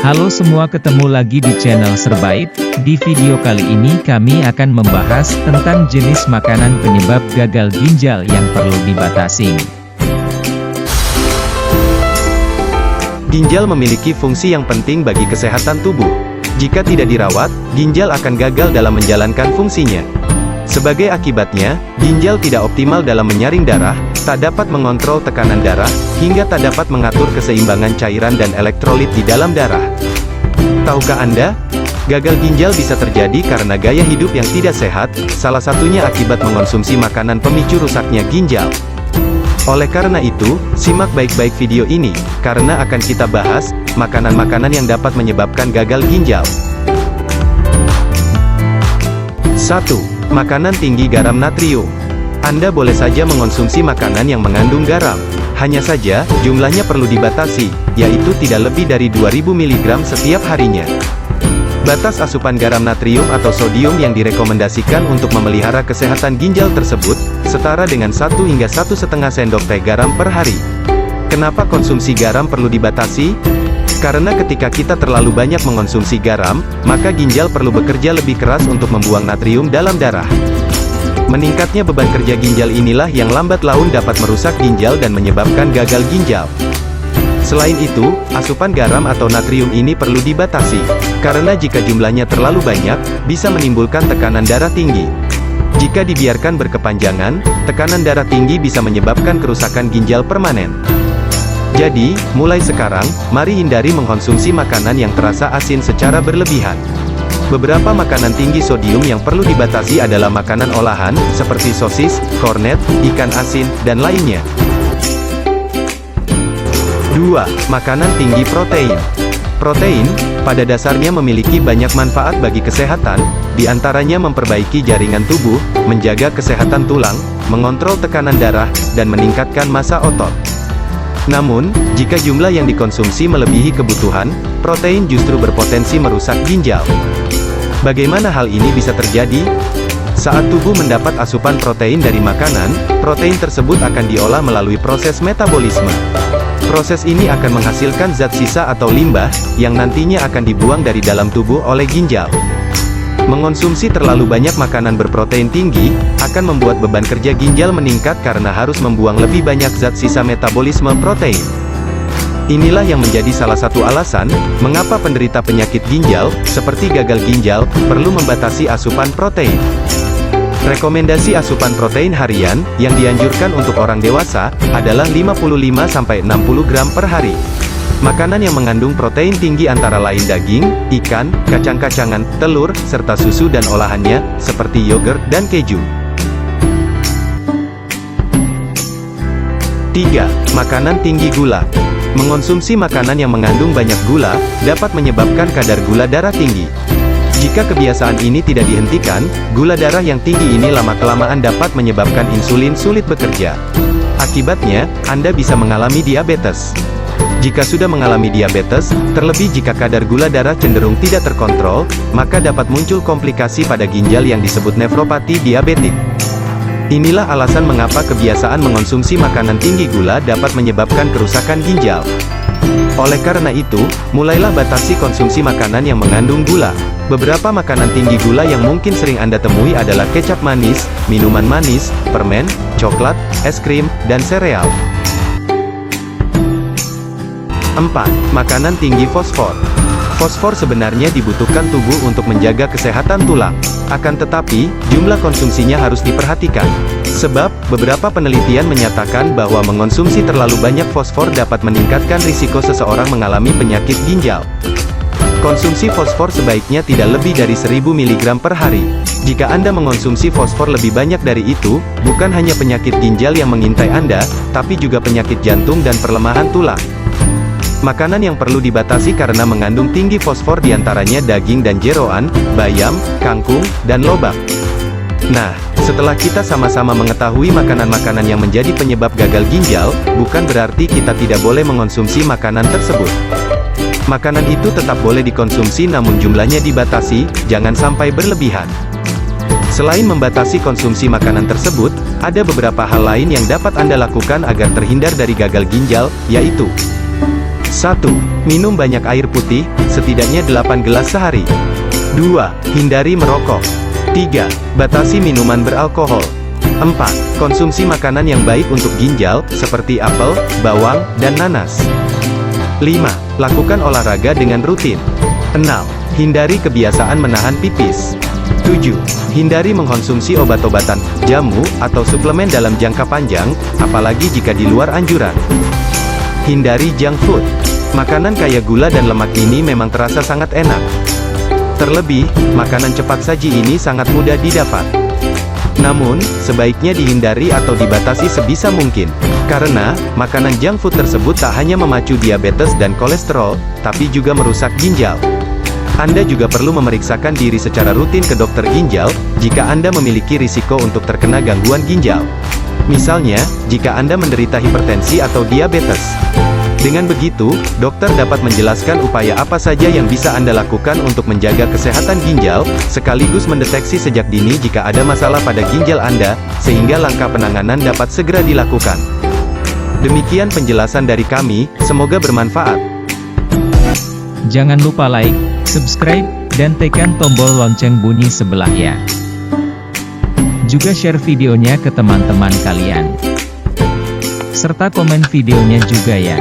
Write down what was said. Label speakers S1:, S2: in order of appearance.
S1: Halo semua, ketemu lagi di channel Serbaib. Di video kali ini kami akan membahas tentang jenis makanan penyebab gagal ginjal yang perlu dibatasi.
S2: Ginjal memiliki fungsi yang penting bagi kesehatan tubuh. Jika tidak dirawat, ginjal akan gagal dalam menjalankan fungsinya. Sebagai akibatnya, ginjal tidak optimal dalam menyaring darah, tak dapat mengontrol tekanan darah, hingga tak dapat mengatur keseimbangan cairan dan elektrolit di dalam darah. Tahukah Anda? Gagal ginjal bisa terjadi karena gaya hidup yang tidak sehat, salah satunya akibat mengonsumsi makanan pemicu rusaknya ginjal. Oleh karena itu, simak baik-baik video ini, karena akan kita bahas, makanan-makanan yang dapat menyebabkan gagal ginjal. 1. Makanan tinggi garam natrium. Anda boleh saja mengonsumsi makanan yang mengandung garam. Hanya saja, jumlahnya perlu dibatasi, yaitu tidak lebih dari 2000 mg setiap harinya. Batas asupan garam natrium atau sodium yang direkomendasikan untuk memelihara kesehatan ginjal tersebut, setara dengan 1 hingga 1,5 sendok teh garam per hari. Kenapa konsumsi garam perlu dibatasi? Karena ketika kita terlalu banyak mengonsumsi garam, maka ginjal perlu bekerja lebih keras untuk membuang natrium dalam darah. Meningkatnya beban kerja ginjal inilah yang lambat laun dapat merusak ginjal dan menyebabkan gagal ginjal. Selain itu, asupan garam atau natrium ini perlu dibatasi, karena jika jumlahnya terlalu banyak, bisa menimbulkan tekanan darah tinggi. Jika dibiarkan berkepanjangan, tekanan darah tinggi bisa menyebabkan kerusakan ginjal permanen. Jadi, mulai sekarang, mari hindari mengkonsumsi makanan yang terasa asin secara berlebihan. Beberapa makanan tinggi sodium yang perlu dibatasi adalah makanan olahan, seperti sosis, kornet, ikan asin, dan lainnya. 2. Makanan tinggi protein. Protein, pada dasarnya memiliki banyak manfaat bagi kesehatan, di antaranya memperbaiki jaringan tubuh, menjaga kesehatan tulang, mengontrol tekanan darah, dan meningkatkan massa otot. Namun, jika jumlah yang dikonsumsi melebihi kebutuhan, protein justru berpotensi merusak ginjal. Bagaimana hal ini bisa terjadi? Saat tubuh mendapat asupan protein dari makanan, protein tersebut akan diolah melalui proses metabolisme. Proses ini akan menghasilkan zat sisa atau limbah, yang nantinya akan dibuang dari dalam tubuh oleh ginjal. Mengonsumsi terlalu banyak makanan berprotein tinggi, akan membuat beban kerja ginjal meningkat karena harus membuang lebih banyak zat sisa metabolisme protein. Inilah yang menjadi salah satu alasan, mengapa penderita penyakit ginjal, seperti gagal ginjal, perlu membatasi asupan protein. Rekomendasi asupan protein harian, yang dianjurkan untuk orang dewasa, adalah 55-60 gram per hari. Makanan yang mengandung protein tinggi antara lain daging, ikan, kacang-kacangan, telur, serta susu dan olahannya, seperti yogurt dan keju. 3. Makanan tinggi gula. Mengonsumsi makanan yang mengandung banyak gula, dapat menyebabkan kadar gula darah tinggi. Jika kebiasaan ini tidak dihentikan, gula darah yang tinggi ini lama-kelamaan dapat menyebabkan insulin sulit bekerja. Akibatnya, Anda bisa mengalami diabetes. Jika sudah mengalami diabetes, terlebih jika kadar gula darah cenderung tidak terkontrol, maka dapat muncul komplikasi pada ginjal yang disebut nefropati diabetik. Inilah alasan mengapa kebiasaan mengonsumsi makanan tinggi gula dapat menyebabkan kerusakan ginjal. Oleh karena itu, mulailah batasi konsumsi makanan yang mengandung gula. Beberapa makanan tinggi gula yang mungkin sering Anda temui adalah kecap manis, minuman manis, permen, coklat, es krim, dan sereal. 4. Makanan tinggi fosfor. Fosfor sebenarnya dibutuhkan tubuh untuk menjaga kesehatan tulang. Akan tetapi, jumlah konsumsinya harus diperhatikan. Sebab, beberapa penelitian menyatakan bahwa mengonsumsi terlalu banyak fosfor dapat meningkatkan risiko seseorang mengalami penyakit ginjal. Konsumsi fosfor sebaiknya tidak lebih dari 1000 mg per hari. Jika Anda mengonsumsi fosfor lebih banyak dari itu, bukan hanya penyakit ginjal yang mengintai Anda, tapi juga penyakit jantung dan perlemahan tulang. Makanan yang perlu dibatasi karena mengandung tinggi fosfor diantaranya daging dan jeroan, bayam, kangkung, dan lobak. Nah, setelah kita sama-sama mengetahui makanan-makanan yang menjadi penyebab gagal ginjal, bukan berarti kita tidak boleh mengonsumsi makanan tersebut. Makanan itu tetap boleh dikonsumsi namun jumlahnya dibatasi, jangan sampai berlebihan. Selain membatasi konsumsi makanan tersebut, ada beberapa hal lain yang dapat Anda lakukan agar terhindar dari gagal ginjal, yaitu 1. Minum banyak air putih, setidaknya 8 gelas sehari. 2. Hindari merokok. 3. Batasi minuman beralkohol. 4. Konsumsi makanan yang baik untuk ginjal, seperti apel, bawang, dan nanas. 5. Lakukan olahraga dengan rutin. 6. Hindari kebiasaan menahan pipis. 7. Hindari mengkonsumsi obat-obatan, jamu, atau suplemen dalam jangka panjang, apalagi jika di luar anjuran. Hindari junk food. Makanan kaya gula dan lemak ini memang terasa sangat enak. Terlebih, makanan cepat saji ini sangat mudah didapat. Namun, sebaiknya dihindari atau dibatasi sebisa mungkin. Karena, makanan junk food tersebut tak hanya memacu diabetes dan kolesterol, tapi juga merusak ginjal. Anda juga perlu memeriksakan diri secara rutin ke dokter ginjal, jika Anda memiliki risiko untuk terkena gangguan ginjal. Misalnya, jika Anda menderita hipertensi atau diabetes. Dengan begitu, dokter dapat menjelaskan upaya apa saja yang bisa Anda lakukan untuk menjaga kesehatan ginjal, sekaligus mendeteksi sejak dini jika ada masalah pada ginjal Anda, sehingga langkah penanganan dapat segera dilakukan. Demikian penjelasan dari kami, semoga bermanfaat.
S1: Jangan lupa like, subscribe, dan tekan tombol lonceng bunyi sebelah ya. Juga share videonya ke teman-teman kalian. Serta komen videonya juga ya.